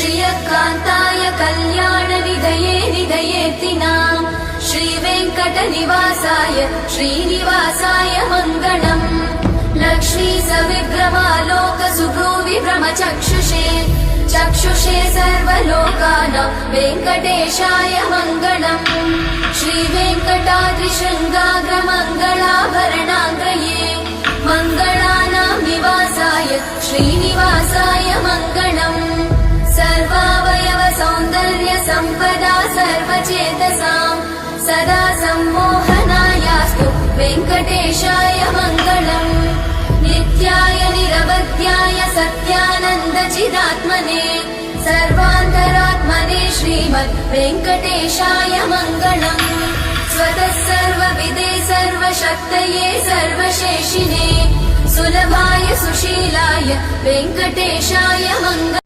श्रियकान्ताय कल्याणनिधये निधयेऽर्तिनाम् श्रीवेङ्कटनिवासाय श्रीनिवासाय मङ्गलम् लक्ष्मी सविग्रहालोक सुभ्रूविभ्रमचक्षुषे चक्षुषे सर्वलोकानां वेङ्कटेशाय मङ्गलम् श्रीवेङ्कटाद्रिशृङ्गाग्रमङ्गलाभरणाङ्गये मङ्गलानां निवासाय श्रीनिवासाय मङ्गलम् सर्वावयव सौन्दर्य सम्पदा सर्वचेतसां सदा सम्मोहनायास्तु वेङ्कटेशाय मङ्गलम् नित्याय निरवध्याय सत्यानन्दचिदात्मने सर्वान्तरात्मने श्रीमद् वेङ्कटेशाय मङ्गलम् स्वतः सर्वविदे सर्वशक्तये सर्वशेषिने सुलभाय सुशीलाय वेङ्कटेशाय मङ्गलम्।